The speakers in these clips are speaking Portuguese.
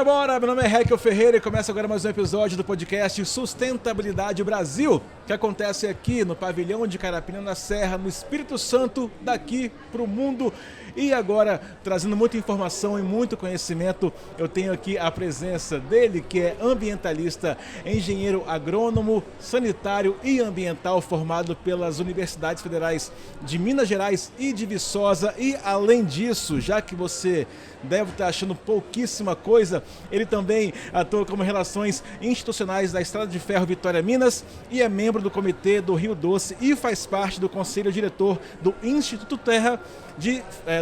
Bora! Meu nome é Raquel Ferreira e começa agora mais um episódio do podcast Sustentabilidade Brasil, que acontece aqui no pavilhão de Carapina na Serra, no Espírito Santo, daqui pro mundo. E agora, trazendo muita informação e muito conhecimento, eu tenho aqui a presença dele, que é ambientalista, engenheiro agrônomo, sanitário e ambiental, formado pelas Universidades Federais de Minas Gerais e de Viçosa. E além disso, já que você deve estar achando pouquíssima coisa, ele também atua como Relações Institucionais da Estrada de Ferro Vitória Minas e é membro do Comitê do Rio Doce e faz parte do Conselho Diretor do Instituto Terra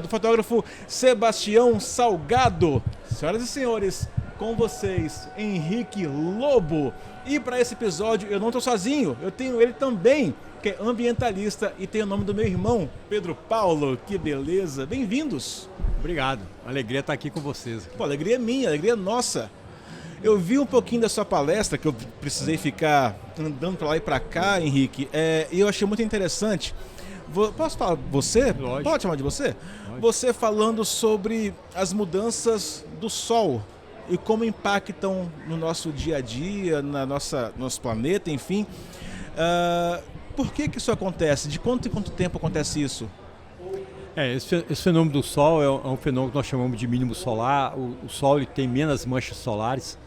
do fotógrafo Sebastião Salgado. Senhoras e senhores, com vocês, Henrique Lobo. E para esse episódio eu não estou sozinho, eu tenho ele também, que é ambientalista e tem o nome do meu irmão, Pedro Paulo. Que beleza, bem-vindos. Obrigado, alegria estar aqui com vocês. Pô, alegria é minha, alegria é nossa. Eu vi um pouquinho da sua palestra, que eu precisei ficar andando para lá e para cá, Henrique, e eu achei muito interessante. Posso falar você? Lógico. Pode chamar de você? Lógico. Você falando sobre as mudanças do Sol e como impactam no nosso dia a dia, nosso planeta, enfim. Por que isso acontece? De quanto em quanto tempo acontece isso? Esse fenômeno do Sol é um fenômeno que nós chamamos de mínimo solar. O Sol ele tem menos manchas solares,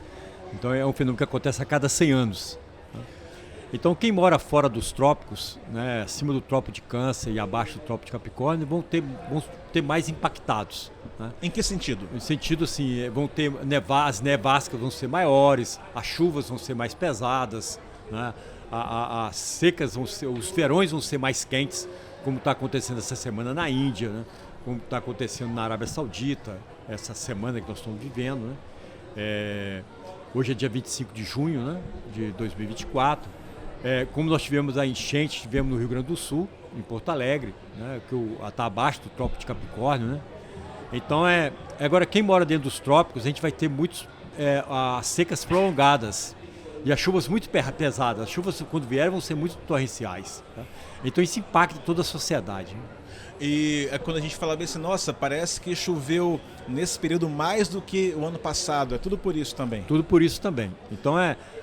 então é um fenômeno que acontece a cada 100 anos. Então quem mora fora dos trópicos, né, acima do trópico de Câncer e abaixo do trópico de Capricórnio, vão ter mais impactados. Né? Em que sentido? No sentido assim, as nevascas vão ser maiores, as chuvas vão ser mais pesadas, né? As secas os verões vão ser mais quentes, como está acontecendo essa semana na Índia, né? Como está acontecendo na Arábia Saudita, essa semana que nós estamos vivendo. Né? Hoje é dia 25 de junho, né, de 2024. Como nós tivemos a enchente, tivemos no Rio Grande do Sul, em Porto Alegre, né, que está abaixo do trópico de Capricórnio. Né? Então, agora quem mora dentro dos trópicos, a gente vai ter as secas prolongadas e as chuvas muito pesadas. As chuvas, quando vierem, vão ser muito torrenciais. Tá? Então isso impacta toda a sociedade. Né? E quando a gente fala bem assim, nossa, parece que choveu nesse período mais do que o ano passado. É tudo por isso também? Tudo por isso também. Então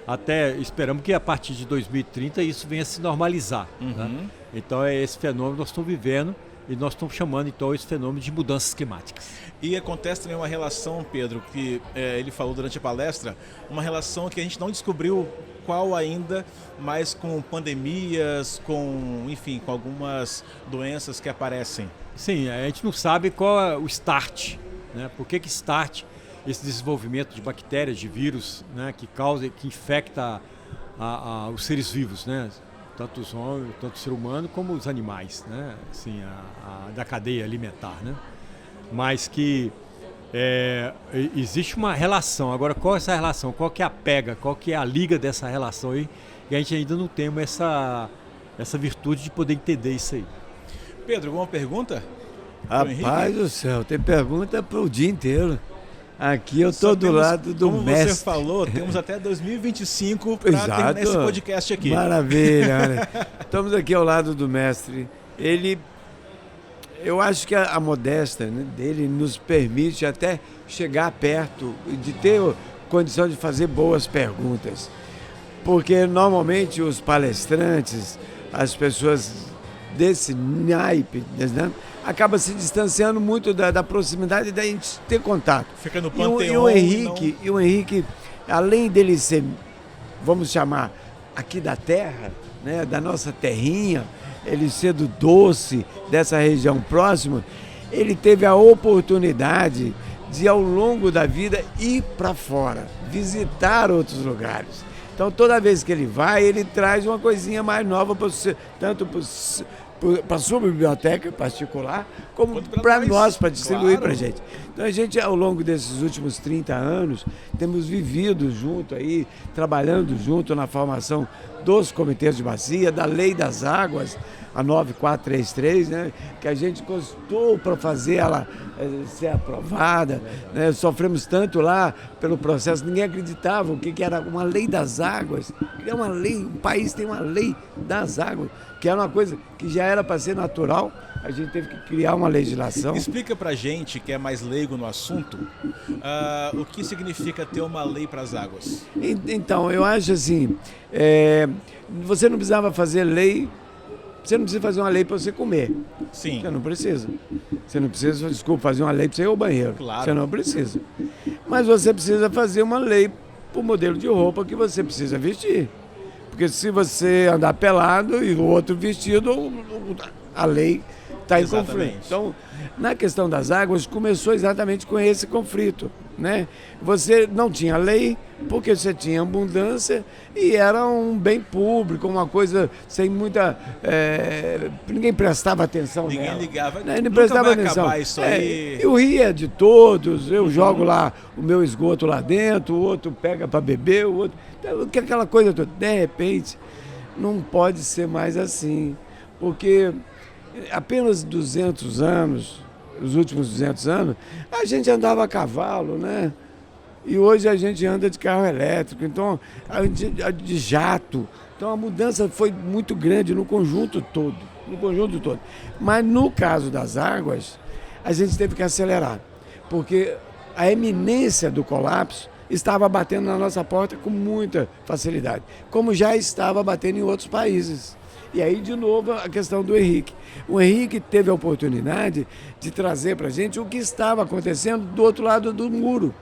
até esperamos que a partir de 2030 isso venha a se normalizar. Uhum. Né? Então é esse fenômeno que nós estamos vivendo e nós estamos chamando então esse fenômeno de mudanças climáticas. E acontece também uma relação, Pedro, que ele falou durante a palestra, uma relação que a gente não descobriu qual ainda, mas com pandemias, com algumas doenças que aparecem. Sim, a gente não sabe qual é o start, né? Por que start esse desenvolvimento de bactérias, de vírus, né? Que causa, que infecta os seres vivos, né? Tanto os homens, tanto o ser humano como os animais, né? Assim, da cadeia alimentar, né? Mas que existe uma relação. Agora, qual é essa relação? Qual que é a pega? Qual que é a liga dessa relação aí? E a gente ainda não tem essa virtude de poder entender isso aí. Pedro, alguma pergunta? Rapaz do céu, tem pergunta pro dia inteiro. Aqui eu estou do lado do mestre. Como você falou, temos até 2025 para terminar esse podcast aqui. Maravilha, olha. Estamos aqui ao lado do mestre. Eu acho que a modéstia, né, dele nos permite até chegar perto de ter condição de fazer boas perguntas. Porque normalmente os palestrantes, as pessoas desse naipe, né, acaba se distanciando muito da proximidade da gente ter contato. Fica no panteão. E o Henrique, além dele ser, vamos chamar, aqui da terra, né, da nossa terrinha, ele ser do Doce, dessa região próxima, ele teve a oportunidade de, ao longo da vida, ir para fora, visitar outros lugares. Então, toda vez que ele vai, ele traz uma coisinha mais nova, tanto para a sua biblioteca particular, como para nós, para distribuir para a gente. Então, a gente, ao longo desses últimos 30 anos, temos vivido junto aí, trabalhando junto na formação dos comitês de bacia, da Lei das Águas, a 9433, né, que a gente custou para fazer ela ser aprovada, né, sofremos tanto lá pelo processo, ninguém acreditava o que era uma lei das águas, é uma lei, um país tem uma lei das águas, que era uma coisa que já era para ser natural, a gente teve que criar uma legislação. Explica pra gente, que é mais leigo no assunto, o que significa ter uma lei para as águas. Então, eu acho assim, você não precisava fazer lei, você não precisa fazer uma lei para você comer. Sim. Você não precisa. Você não precisa, desculpa, fazer uma lei para você ir ao banheiro. Claro. Você não precisa. Mas você precisa fazer uma lei para o modelo de roupa que você precisa vestir. Porque se você andar pelado e o outro vestido, a lei está em conflito. Então, na questão das águas, começou exatamente com esse conflito, né? Você não tinha lei porque você tinha abundância e era um bem público, uma coisa sem muita... ninguém prestava atenção Ninguém nela. ligava. Ninguém Nunca prestava vai atenção. acabar isso aí. E o rio é de todos, eu jogo lá o meu esgoto lá dentro, o outro pega para beber, o outro... Que aquela coisa toda. De repente, não pode ser mais assim, porque apenas 200 anos, os últimos 200 anos, a gente andava a cavalo, né? E hoje a gente anda de carro elétrico, então, de jato. Então a mudança foi muito grande no conjunto todo, Mas no caso das águas, a gente teve que acelerar, porque a iminência do colapso estava batendo na nossa porta com muita facilidade, como já estava batendo em outros países. E aí, de novo, a questão do Henrique. O Henrique teve a oportunidade de trazer para a gente o que estava acontecendo do outro lado do muro.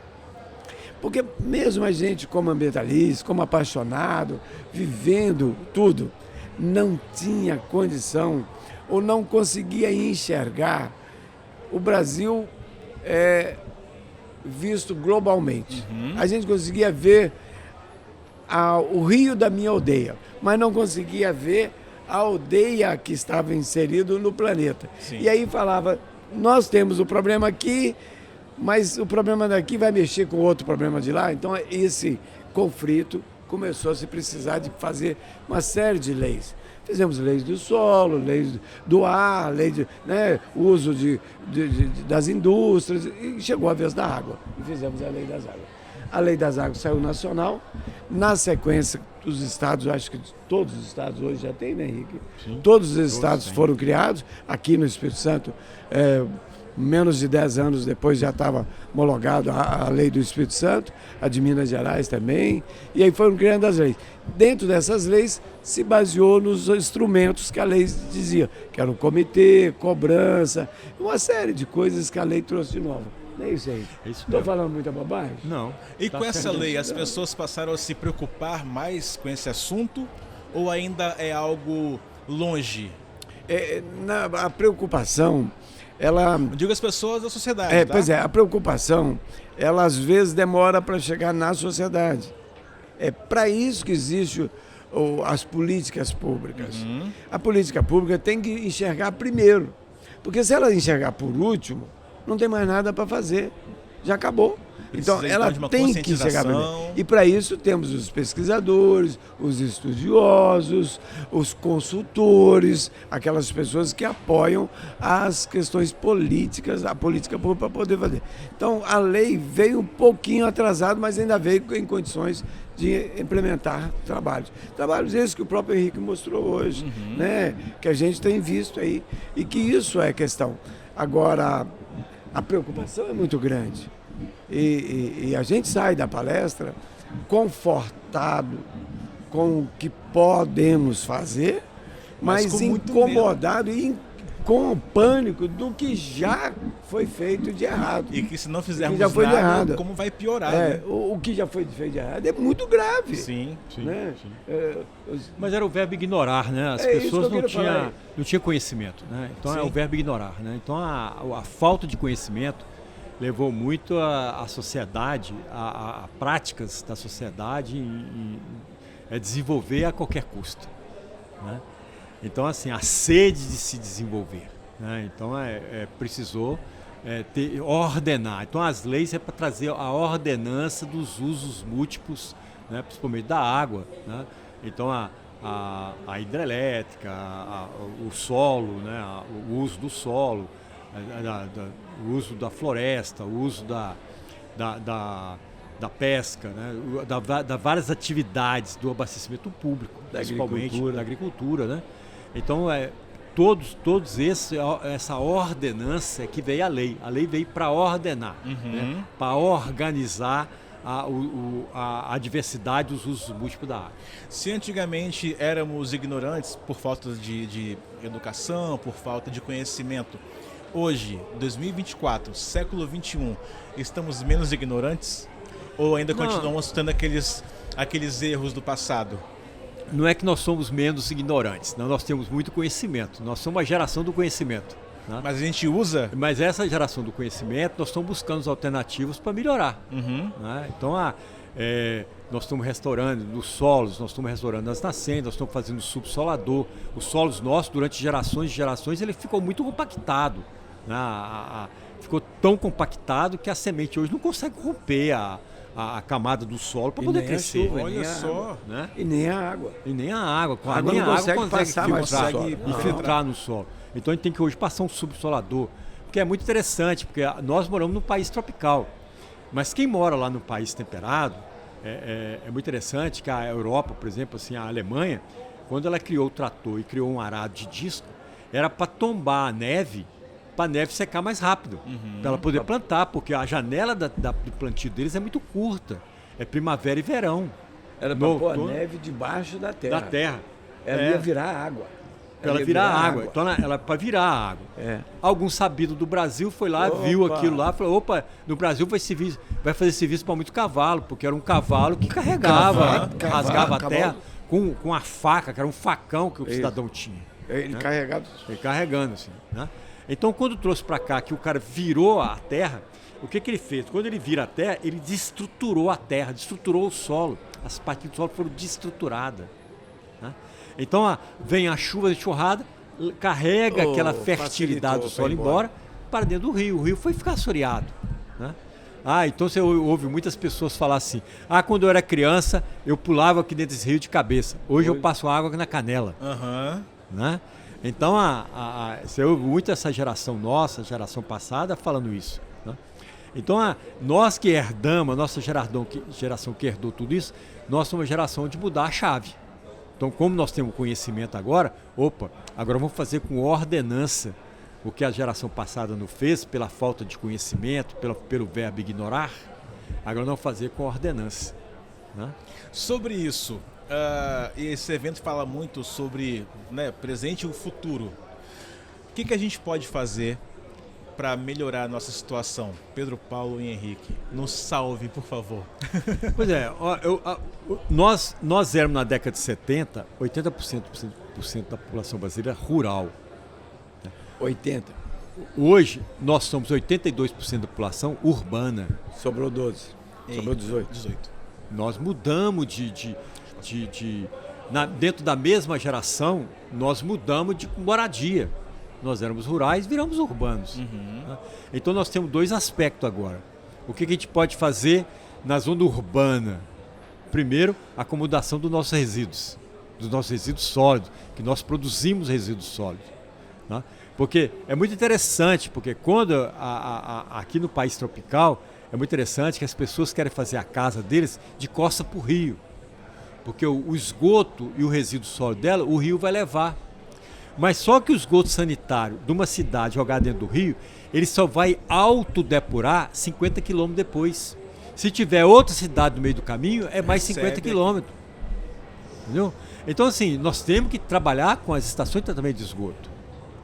Porque mesmo a gente, como ambientalista, como apaixonado, vivendo tudo, não tinha condição ou não conseguia enxergar o Brasil visto globalmente. A gente conseguia ver o rio da minha aldeia, mas não conseguia ver a aldeia que estava inserido no planeta. Sim. E aí falava, nós temos o problema aqui, mas o problema daqui vai mexer com outro problema de lá. Então esse conflito começou a se precisar de fazer uma série de leis. Fizemos leis do solo, leis do ar, lei de, uso das indústrias, e chegou a vez da água. E fizemos a lei das águas. A lei das águas saiu nacional. Na sequência, os estados, acho que todos os estados hoje já tem, né, Henrique? Sim, todos os estados sim. Foram criados. Aqui no Espírito Santo, menos de 10 anos depois já estava homologado a lei do Espírito Santo, a de Minas Gerais também, e aí foram criando as leis. Dentro dessas leis se baseou nos instrumentos que a lei dizia, que era o comitê, cobrança, uma série de coisas que a lei trouxe de novo. Não é isso aí? Estou falando muita bobagem? Não. E Tá com essa certo. lei, as pessoas passaram a se preocupar mais com esse assunto ou ainda é algo longe? A preocupação, ela... Eu digo as pessoas da sociedade, tá? Pois é, a preocupação, ela às vezes demora para chegar na sociedade. É para isso que existe as políticas públicas. A política pública tem que enxergar primeiro, porque se ela enxergar por último, não tem mais nada para fazer, já acabou. Então Precisa, ela de uma tem que enxergar primeiro. conscientização. E para isso temos os pesquisadores, os estudiosos, os consultores, aquelas pessoas que apoiam as questões políticas, a política pública para poder fazer. Então a lei veio um pouquinho atrasada, mas ainda veio em condições de implementar trabalhos. Trabalhos esses que o próprio Henrique mostrou hoje, né? Que a gente tem visto aí, e que isso é questão. Agora, a preocupação é muito grande. E a gente sai da palestra confortado com o que podemos fazer, mas com muito incomodado e com o pânico do que já foi feito de errado. E que se não fizermos já foi de nada, errado. como vai piorar, né? O que já foi feito de errado é muito grave. Sim. Né? Mas era o verbo ignorar, né? As É isso pessoas que eu queria falar. não tinham conhecimento, né? Então é Sim. o verbo ignorar, né? Então a falta de conhecimento levou muito a sociedade, a práticas da sociedade em desenvolver a qualquer custo, né? Então, assim, a sede de se desenvolver, né? Então, precisou ordenar. Então, as leis é para trazer a ordenança dos usos múltiplos, né? Principalmente da água, né? Então, a hidrelétrica, o solo, né? O uso do solo, o uso da floresta, o uso da pesca, né? Da várias atividades do abastecimento público, principalmente da agricultura, né? Então, todos essa ordenança que veio a lei. A lei veio para ordenar, né? Para organizar a diversidade dos usos múltiplos da água. Se antigamente éramos ignorantes por falta de educação, por falta de conhecimento, hoje, 2024, século 21, estamos menos ignorantes? Ou ainda continuamos tendo aqueles erros do passado? Não é que nós somos menos ignorantes, não, nós temos muito conhecimento, nós somos uma geração do conhecimento. Né? Mas a gente usa? Mas essa geração do conhecimento, nós estamos buscando as alternativas para melhorar. Né? Então, nós estamos restaurando nos solos, nós estamos restaurando nas nascentes, nós estamos fazendo subsolador. Os solos nossos, durante gerações e gerações, ele ficou muito compactado. Né? Ficou tão compactado que a semente hoje não consegue romper a camada do solo para poder crescer. Chuva, olha só. Né? E nem a água. E nem a água. A água não consegue passar mais infiltrar no solo. Então a gente tem que hoje passar um subsolador, porque é muito interessante, porque nós moramos num país tropical, mas quem mora lá no país temperado, é muito interessante que a Europa, por exemplo, assim, a Alemanha, quando ela criou o trator e criou um arado de disco, era para tombar a neve, para a neve secar mais rápido, para ela poder plantar, porque a janela do plantio deles é muito curta, é primavera e verão. Era para pôr a neve debaixo da terra. Da terra. Ela ia virar água. Para ela virar água. Então ela para virar água. Algum sabido do Brasil foi lá, viu aquilo lá, falou: opa, no Brasil vai fazer serviço para muito cavalo, porque era um cavalo que carregava, rasgava a terra com a faca, que era um facão que o cidadão tinha. Ele carregava. Ele carregando, assim. Né? Então, quando trouxe para cá que o cara virou a terra, o que ele fez? Quando ele vira a terra, ele desestruturou a terra, desestruturou o solo. As partes do solo foram desestruturadas. Né? Então vem a chuva de enxurrada, carrega aquela fertilidade do solo embora para dentro do rio. O rio foi ficar assoreado. Né? Então você ouve muitas pessoas falar assim: quando eu era criança, eu pulava aqui dentro desse rio de cabeça. Hoje eu passo água na canela. Né? Então você ouve muito essa geração nossa, geração passada, falando isso. Né? Então nós que herdamos, a nossa geração que herdou tudo isso, nós somos uma geração de mudar a chave. Então, como nós temos conhecimento agora, agora vamos fazer com ordenança o que a geração passada não fez pela falta de conhecimento, pelo verbo ignorar. Agora nós vamos fazer com ordenança. Né? Sobre isso, esse evento fala muito sobre, né, presente e o futuro. O que a gente pode fazer para melhorar a nossa situação? Pedro Paulo e Henrique, nos salve, por favor. Pois é, nós éramos na década de 70, 80% da população brasileira rural. 80%. Hoje, nós somos 82% da população urbana. Sobrou 12%. Sobrou 18%. Nós mudamos dentro da mesma geração, nós mudamos de moradia. Nós éramos rurais, viramos urbanos. Então nós temos dois aspectos agora. O que a gente pode fazer na zona urbana? Primeiro, a acomodação dos nossos resíduos sólidos, que nós produzimos resíduos sólidos. Né? Porque é muito interessante, porque quando aqui no país tropical, é muito interessante que as pessoas querem fazer a casa deles de costa para o rio. Porque o esgoto e o resíduo sólido dela, o rio vai levar. Mas só que o esgoto sanitário de uma cidade jogado dentro do rio, ele só vai autodepurar 50 quilômetros depois. Se tiver outra cidade no meio do caminho, é mais 50 quilômetros. Entendeu? Então, assim, nós temos que trabalhar com as estações de tratamento de esgoto.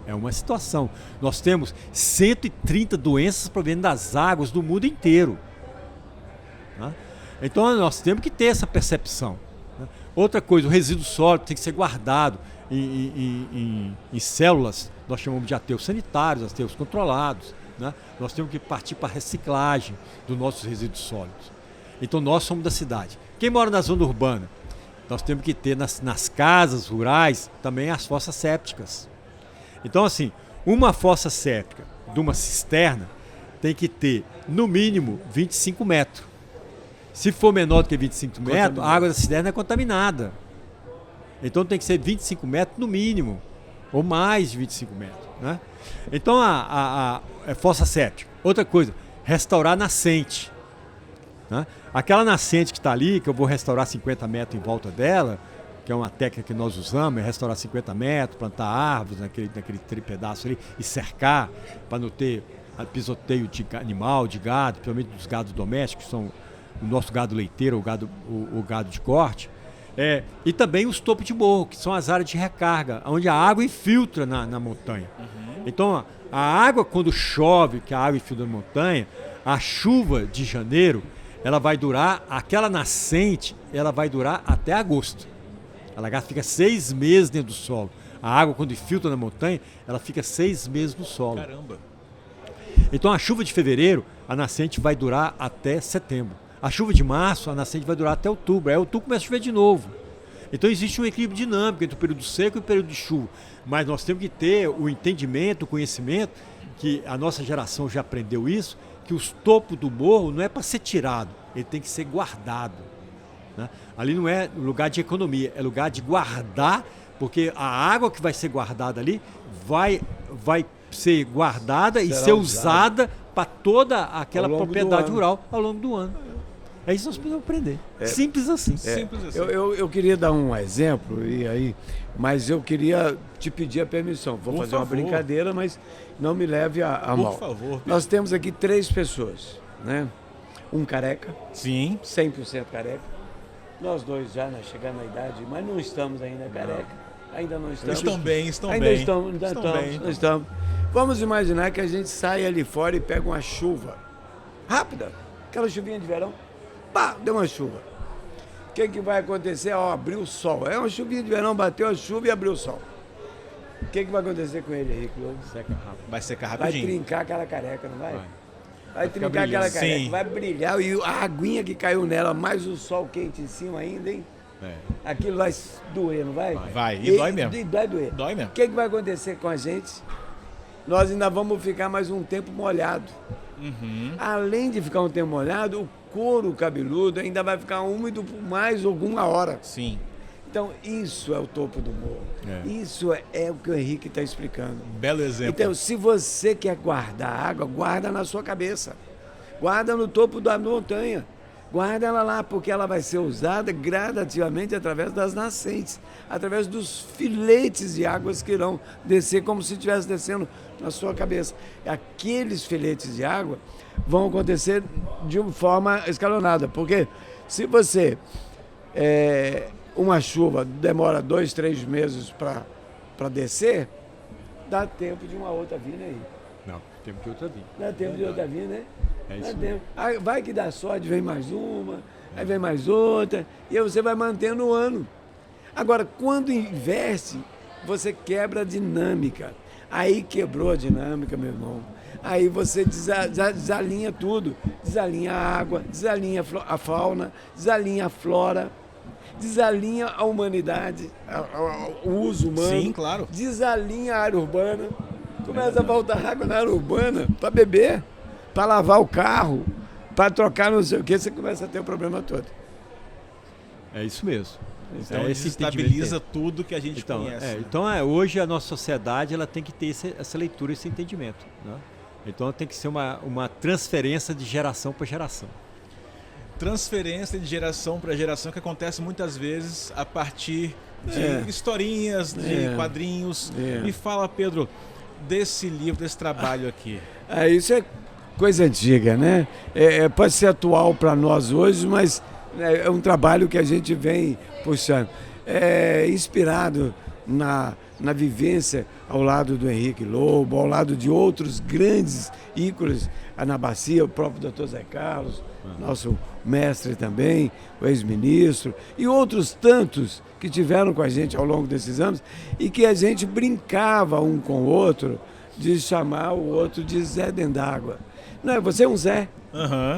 É uma situação. Nós temos 130 doenças provenientes das águas do mundo inteiro. Né? Então, nós temos que ter essa percepção. Né? Outra coisa, o resíduo sólido tem que ser guardado em células, nós chamamos de aterros sanitários, aterros controlados. Né? Nós temos que partir para a reciclagem dos nossos resíduos sólidos. Então nós somos da cidade. Quem mora na zona urbana? Nós temos que ter nas casas rurais também as fossas sépticas. Então assim, uma fossa séptica de uma cisterna tem que ter no mínimo 25 metros. Se for menor do que 25 metros, a água da cisterna é contaminada. Então tem que ser 25 metros no mínimo, ou mais de 25 metros. Né? Então a fossa séptica. Outra coisa, restaurar a nascente. Né? Aquela nascente que está ali, que eu vou restaurar 50 metros em volta dela, que é uma técnica que nós usamos, é restaurar 50 metros, plantar árvores naquele pedaço ali e cercar para não ter pisoteio de animal, de gado, principalmente dos gados domésticos, que são o nosso gado leiteiro, o gado de corte. E também os topos de morro, que são as áreas de recarga, onde a água infiltra na montanha. Então, a água, quando chove, que a água infiltra na montanha, a chuva de janeiro, ela vai durar, aquela nascente, ela vai durar até agosto. A lagarta fica 6 meses dentro do solo. A água, quando infiltra na montanha, ela fica 6 meses no solo. Caramba! Então, a chuva de fevereiro, a nascente vai durar até setembro. A chuva de março, a nascente vai durar até outubro. Aí outubro começa a chover de novo. Então existe um equilíbrio dinâmico entre o período seco e o período de chuva. Mas nós temos que ter o entendimento, o conhecimento, que a nossa geração já aprendeu isso, que os topos do morro não é para ser tirado, ele tem que ser guardado. Né? Ali não é lugar de economia, é lugar de guardar, porque a água que vai ser guardada ali vai ser guardada e ser usada para toda aquela propriedade rural ao longo do ano. É isso que nós precisamos aprender. Simples assim. Simples assim. Eu queria dar um exemplo, mas eu queria te pedir a permissão. Vou fazer uma brincadeira, mas não me leve a mal. Por favor. Nós temos aqui 3 pessoas, né? Um careca, Sim. 100% careca. Nós 2 já chegando na idade, mas não estamos ainda careca. Ainda não estamos. Estão bem. Ainda estamos. Vamos imaginar que a gente sai ali fora e pega uma chuva rápida, aquela chuvinha de verão. Pá, deu uma chuva. O que vai acontecer? Abriu o sol. É uma chuvinha de verão, bateu a chuva e abriu o sol. O que vai acontecer com ele, Henrique Lobo? Vai secar Vai rapidinho. trincar aquela careca, não vai? Vai trincar aquela careca. Sim. Vai brilhar e a aguinha que caiu nela, mais o sol quente em cima ainda, hein? Aquilo vai doer, não vai? Vai, e dói mesmo. E vai doer. Dói mesmo. O que vai acontecer com a gente? Nós ainda vamos ficar mais um tempo molhado. Além de ficar um tempo molhado, o couro cabeludo ainda vai ficar úmido por mais alguma hora. Sim. Então, isso é o topo do morro. Isso é o que o Henrique está explicando. Belo exemplo. Então, se você quer guardar água, guarda na sua cabeça. Guarda no topo da montanha. Guarda ela lá, porque ela vai ser usada gradativamente através das nascentes, através dos filetes de águas que irão descer como se estivesse descendo na sua cabeça. Aqueles filetes de água vão acontecer de uma forma escalonada, porque se você, uma chuva demora 2, 3 meses para descer, dá tempo de uma outra vir aí. Não, tempo de outra vir. Dá tempo de outra vir, né? É isso mesmo. Aí vai que dá sorte, vem mais uma, aí vem mais outra, e aí você vai mantendo o ano. Agora, quando investe, você quebra a dinâmica. Aí quebrou a dinâmica, meu irmão. Aí você desalinha tudo. Desalinha a água, desalinha a fauna, desalinha a flora, desalinha a humanidade, o uso humano. Sim, claro. Desalinha a área urbana. Começa a faltar água na área urbana para beber, para lavar o carro, para trocar não sei o que, você começa a ter o problema todo. É isso mesmo. Então esse desestabiliza tudo que a gente conhece. Então, hoje a nossa sociedade ela tem que ter essa leitura, esse entendimento. Né? Então tem que ser uma transferência de geração para geração. Transferência de geração para geração que acontece muitas vezes a partir de historinhas, de quadrinhos. Me fala, Pedro, desse livro, desse trabalho aqui. Isso é coisa antiga, né? Pode ser atual para nós hoje, mas é um trabalho que a gente vem puxando. Inspirado na vivência ao lado do Henrique Lobo, ao lado de outros grandes ícones na bacia, o próprio Dr. Zé Carlos, nosso mestre também, o ex-ministro, e outros tantos que tiveram com a gente ao longo desses anos e que a gente brincava um com o outro de chamar o outro de Zé dentro d'água. Não é, você é um Zé,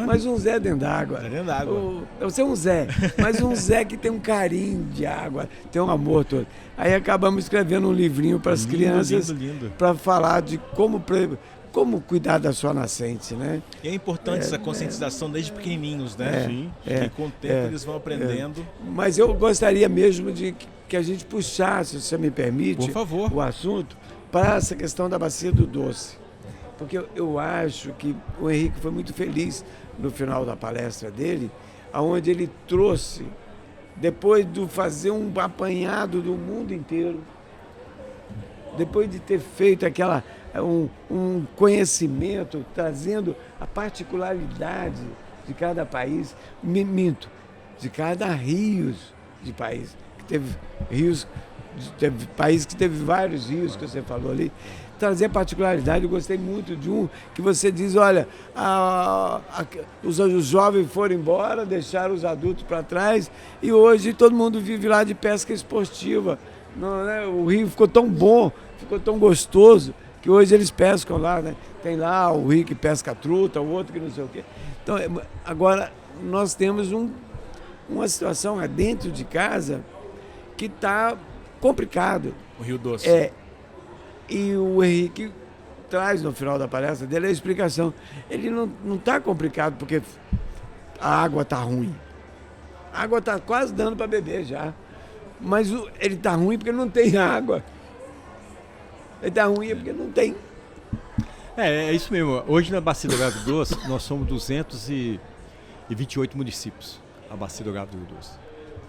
mas um Zé dentro d'água. Zé dentro d'água. Você é um Zé, mas um Zé que tem um carinho de água, tem um amor todo. Aí acabamos escrevendo um livrinho para as crianças para falar de como cuidar da sua nascente, né? E é importante essa conscientização desde pequenininhos, né? Sim. E com o tempo eles vão aprendendo. Mas eu gostaria mesmo de que a gente puxasse, se você me permite, por favor, o assunto para essa questão da Bacia do Doce. Porque eu acho que o Henrique foi muito feliz no final da palestra dele, onde ele trouxe depois de fazer um apanhado do mundo inteiro, depois de ter feito um conhecimento, trazendo a particularidade de cada país, de cada rio de país, que teve país que teve vários rios que você falou ali, trazer particularidade. Eu gostei muito de um que você diz, olha, os jovens foram embora, deixaram os adultos para trás e hoje todo mundo vive lá de pesca esportiva. Não, né? O rio ficou tão bom, ficou tão gostoso, que hoje eles pescam lá, né? Tem lá o rio que pesca truta, o outro que não sei o quê. Então, agora nós temos uma situação dentro de casa que está complicado. O Rio Doce. E o Henrique traz no final da palestra dele a explicação. Ele não está complicado porque a água está ruim. A água está quase dando para beber já. Mas ele está ruim porque não tem água. Ele está ruim porque não tem. É isso mesmo. Hoje na Bacia do Rio Doce, nós somos 228 municípios, a Bacia do Rio Doce.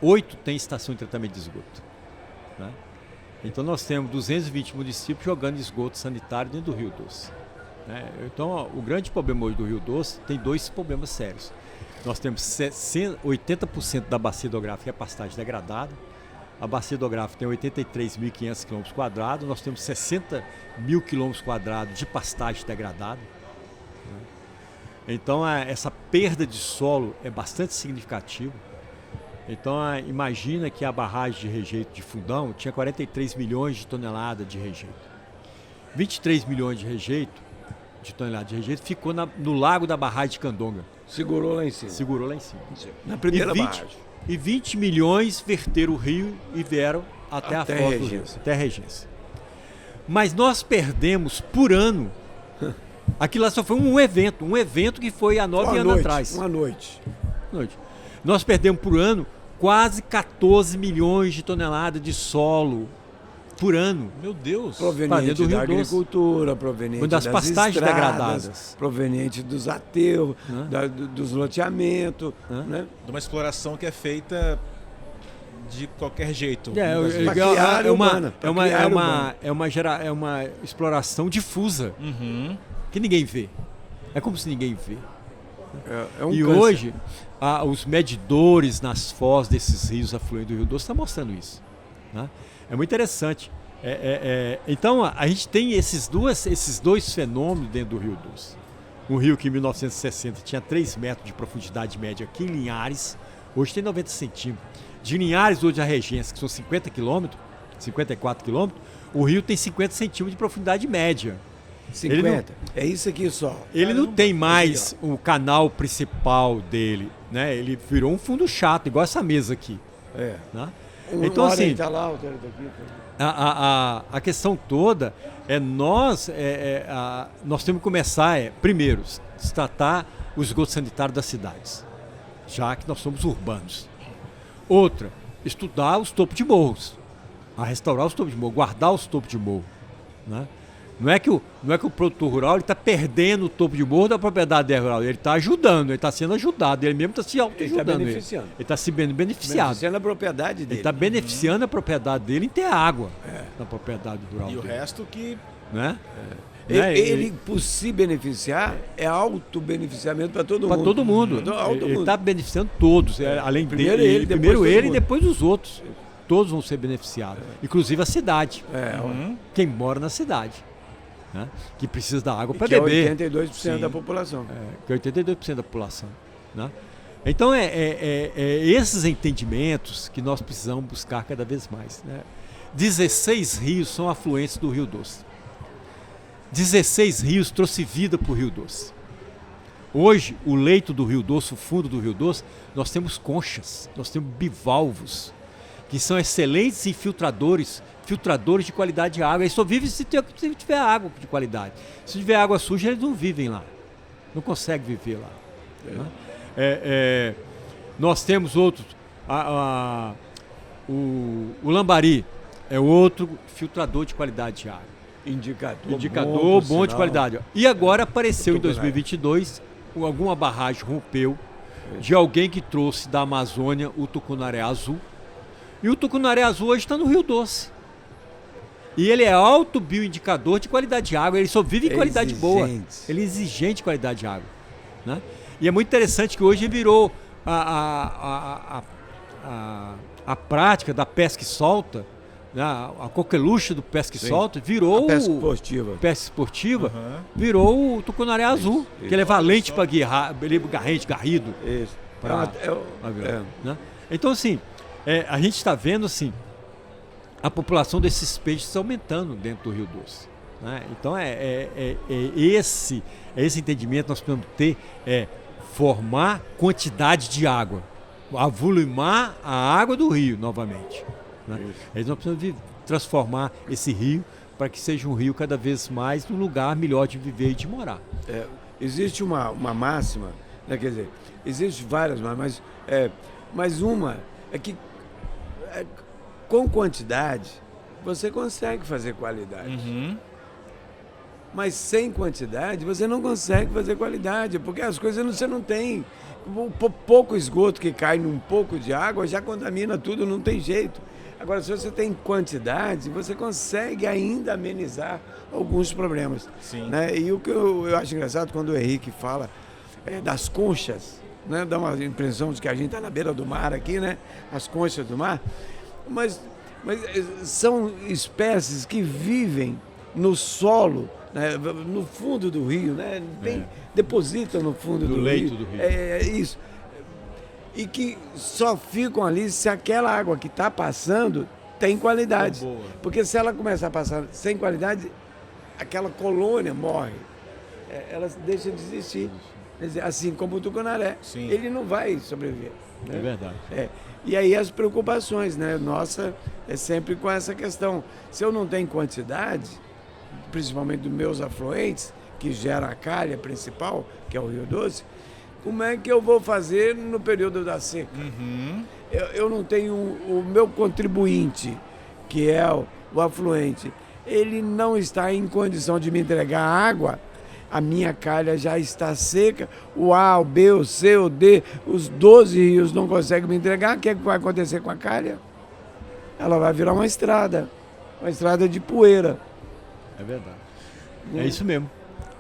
8 tem estação de tratamento de esgoto. Né? Então nós temos 220 municípios jogando esgoto sanitário dentro do Rio Doce. Né? Então o grande problema hoje do Rio Doce tem 2 problemas sérios. Nós temos 80% da bacia hidrográfica que é pastagem degradada. A bacia hidrográfica tem 83.500 km², nós temos 60 mil km² de pastagem degradada. Então essa perda de solo é bastante significativa. Então imagina que a barragem de rejeito de Fundão tinha 43 milhões de toneladas de rejeito. 23 milhões de toneladas de rejeito ficou no lago da barragem de Candonga. Segurou lá em cima. Na primeira barragem. E 20 milhões verteram o rio e vieram até a foz do rio, até a regência. Mas nós perdemos por ano. Aquilo lá só foi um evento que foi há 9 anos atrás. Uma noite. Nós perdemos por ano quase 14 milhões de toneladas de solo por ano. Meu Deus! Proveniente da agricultura, proveniente das pastagens estradas, degradadas, proveniente dos aterros, dos loteamentos. Né? De uma exploração que é feita de qualquer jeito. É uma exploração difusa, que ninguém vê. É como se ninguém vê. E câncer. hoje, os medidores nas fozes desses rios afluentes do Rio Doce estão mostrando isso. Né? É muito interessante. Então, a gente tem esses dois fenômenos dentro do Rio Doce. Um rio que em 1960 tinha 3 metros de profundidade média aqui em Linhares, hoje tem 90 centímetros. De Linhares, hoje a Regência, que são 50 quilômetros, 54 quilômetros, o rio tem 50 centímetros de profundidade média. 50? É isso aqui só. Ele não tem mais o canal principal dele, né? Ele virou um fundo chato, igual essa mesa aqui. Né? Então, assim, tá lá, outro tá aqui. a questão toda é nós temos que começar, primeiro, tratar o esgoto sanitário das cidades, já que nós somos urbanos. Outra, estudar os topos de morros, restaurar os topos de morro, guardar os topos de morro. Né? Não é que o produtor rural está perdendo o topo de morro da propriedade rural, ele está ajudando, ele está sendo ajudado, ele mesmo está se auto-ajudando. Ele está se beneficiando. Beneficiando a propriedade dele. Ele está beneficiando a propriedade dele em ter água na propriedade rural. E dele. O resto que... Né? Ele, por se beneficiar, é auto-beneficiamento para todo mundo. Para todo mundo. Ele está beneficiando todos, além dele. Primeiro ele e depois os outros. Todos vão ser beneficiados, inclusive a cidade. Quem mora na cidade. Né? Que precisa da água para beber. Que é 82% da população. Que é 82% da população. Né? Então, esses entendimentos que nós precisamos buscar cada vez mais. Né? 16 rios são afluentes do Rio Doce. 16 rios trouxe vida para o Rio Doce. Hoje, o leito do Rio Doce, o fundo do Rio Doce, nós temos conchas, nós temos bivalvos, que são excelentes infiltradores de qualidade de água. Eles só vivem se tiver água de qualidade. Se tiver água suja, eles não vivem lá. Não conseguem viver lá. Né? Nós temos outros. O lambari é outro filtrador de qualidade de água. Indicador bom de qualidade. E agora apareceu em 2022, alguma barragem rompeu de alguém que trouxe da Amazônia o tucunaré azul. E o tucunaré azul hoje está no Rio Doce. E ele é alto bioindicador de qualidade de água, ele só vive em qualidade boa. Ele é exigente de qualidade de água. Né? E é muito interessante que hoje virou a prática da pesca e solta, né? A coqueluche do pesca e solta virou pesca esportiva. Pesca esportiva, virou o tucunaré azul, que ele é valente para garrente, garrido. Isso. Né? Então, assim, a gente está vendo assim, a população desses peixes aumentando dentro do Rio Doce. Né? Então, esse entendimento que nós precisamos ter, formar quantidade de água, avolumar a água do rio novamente. Né? Nós precisamos transformar esse rio para que seja um rio cada vez mais um lugar melhor de viver e de morar. Existe uma máxima, né? Quer dizer, existem várias, mas uma é que com quantidade você consegue fazer qualidade. Mas sem quantidade você não consegue fazer qualidade, porque as coisas você não tem. O pouco esgoto que cai num pouco de água já contamina tudo, não tem jeito. Agora, se você tem quantidade, você consegue ainda amenizar alguns problemas. Sim. Né? E o que eu acho engraçado quando o Henrique fala das conchas, né? Dá uma impressão de que a gente está na beira do mar aqui, né? As conchas do mar. Mas são espécies que vivem no solo, né? No fundo do rio, né? Depositam no fundo do leito rio. do rio. Isso. E que só ficam ali se aquela água que está passando tem qualidade. Boa. Porque se ela começar a passar sem qualidade, aquela colônia morre. Ela deixa de existir. Quer dizer, assim como o tucunaré. Sim. Ele não vai sobreviver. Né? É verdade. E aí as preocupações, né? Nossa, é sempre com essa questão. Se eu não tenho quantidade, principalmente dos meus afluentes, que gera a calha principal, que é o Rio Doce, como é que eu vou fazer no período da seca? Eu não tenho o meu contribuinte, que é o afluente, ele não está em condição de me entregar água, a minha calha já está seca, o A, o B, o C, o D, os 12 rios não conseguem me entregar, o que vai acontecer com a calha? Ela vai virar uma estrada de poeira. É verdade. É isso mesmo.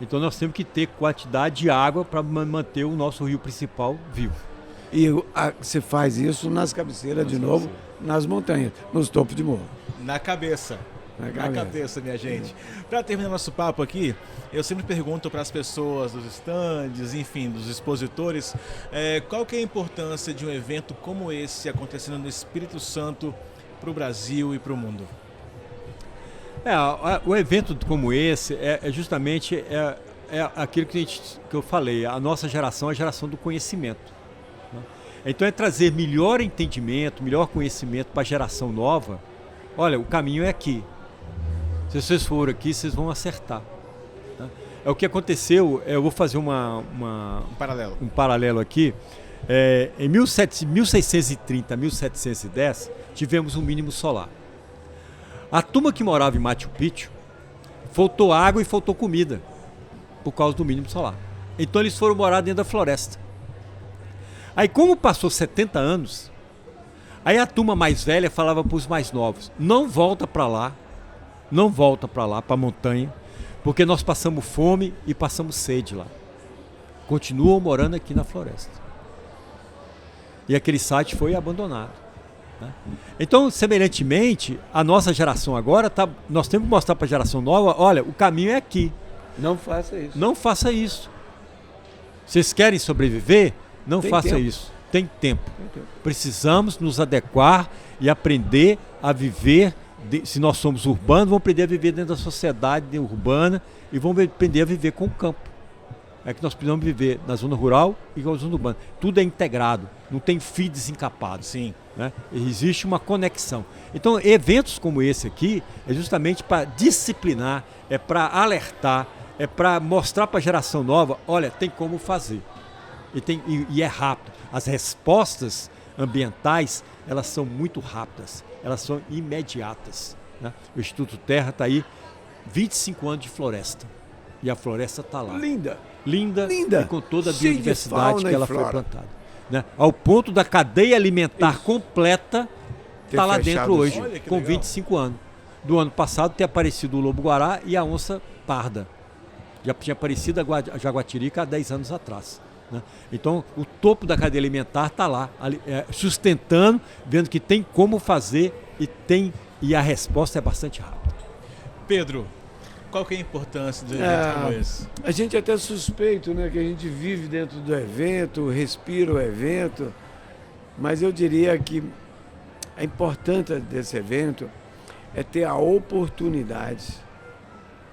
Então nós temos que ter quantidade de água para manter o nosso rio principal vivo. E você faz isso nas cabeceiras de novo, nas montanhas, nos topos de morro. Na cabeça. Na cabeça, minha gente. Para terminar nosso papo aqui, eu sempre pergunto para as pessoas dos estandes, enfim, dos expositores, qual que é a importância de um evento como esse acontecendo no Espírito Santo para o Brasil e para o mundo? O evento como esse é justamente aquilo que eu falei, a nossa geração é a geração do conhecimento. Né? Então é trazer melhor entendimento, melhor conhecimento para a geração nova. Olha, o caminho é aqui. Se vocês forem aqui, vocês vão acertar. Né? É o que aconteceu, eu vou fazer um paralelo aqui. Em 1630 a 1710, tivemos um mínimo solar. A turma que morava em Machu Picchu, faltou água e faltou comida, por causa do mínimo solar. Então eles foram morar dentro da floresta. Aí como passou 70 anos, aí a turma mais velha falava para os mais novos, não volta para lá, para a montanha, porque nós passamos fome e passamos sede lá. Continuam morando aqui na floresta. E aquele site foi abandonado. Né? Então, semelhantemente, a nossa geração agora, nós temos que mostrar para a geração nova, olha, o caminho é aqui. Não faça isso. Não faça isso. Vocês querem sobreviver? Não faça isso. Tem tempo. Precisamos nos adequar e aprender a viver, se nós somos urbanos, vamos aprender a viver dentro da sociedade urbana e vamos aprender a viver com o campo. É que nós precisamos viver na zona rural e na zona urbana. Tudo é integrado, não tem fio desencapado. Sim. Né? Existe uma conexão. Então, eventos como esse aqui é justamente para disciplinar, é para alertar, é para mostrar para a geração nova, olha, tem como fazer. E é rápido. As respostas ambientais, elas são muito rápidas, elas são imediatas. Né? O Instituto Terra está aí 25 anos de floresta. E a floresta está lá. Linda. E com toda a biodiversidade que ela foi plantada. né, ao ponto da cadeia alimentar completa Ter está lá fechado dentro o hoje, ciclo. Olha que com legal. 25 anos. Do ano passado ter aparecido o lobo-guará e a onça parda. Já tinha aparecido a jaguatirica há 10 anos atrás. Né? Então, o topo da cadeia alimentar está lá, sustentando, vendo que tem como fazer e a resposta é bastante rápida. Pedro, qual que é a importância de um evento como esse? A gente é até suspeito, né, que a gente vive dentro do evento, respira o evento, mas eu diria que a importância desse evento é ter a oportunidade,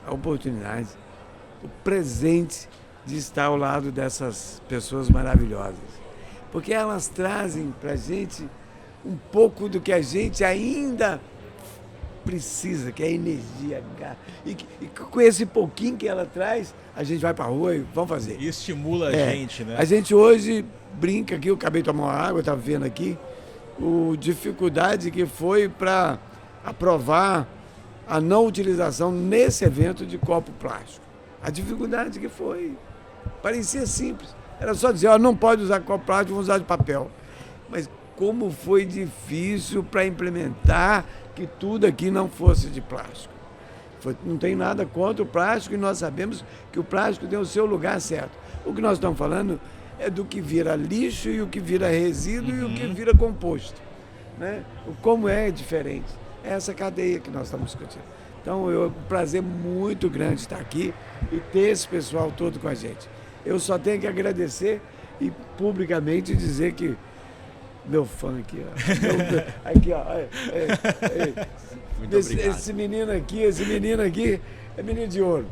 o presente de estar ao lado dessas pessoas maravilhosas. Porque elas trazem para a gente um pouco do que a gente ainda precisa, que é energia. E com esse pouquinho que ela traz, a gente vai para a rua e vamos fazer. E estimula a gente, né? A gente hoje brinca aqui, eu acabei de tomar uma água, estava vendo aqui, a dificuldade que foi para aprovar a não utilização nesse evento de copo plástico. A dificuldade que foi. Parecia simples. Era só dizer, ó, não pode usar copo plástico, vamos usar de papel. Mas como foi difícil para implementar que tudo aqui não fosse de plástico. Não tem nada contra o plástico e nós sabemos que o plástico tem o seu lugar certo. O que nós estamos falando é do que vira lixo e o que vira resíduo e o que vira composto. Né? Como é diferente. É essa cadeia que nós estamos discutindo. Então, é um prazer muito grande estar aqui e ter esse pessoal todo com a gente. Eu só tenho que agradecer e publicamente dizer que meu fã aqui, ó. Aqui, ó. Muito obrigado. Esse menino aqui é menino de ouro.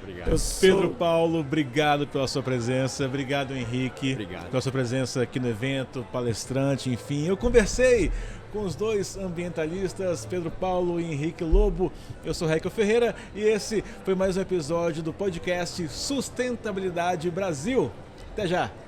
Obrigado. Pedro Paulo, obrigado pela sua presença. Obrigado, Henrique, Obrigado. pela sua presença aqui no evento, palestrante, enfim. Eu conversei com os dois ambientalistas, Pedro Paulo e Henrique Lobo. Eu sou Raquel Ferreira e esse foi mais um episódio do podcast Sustentabilidade Brasil. Até já!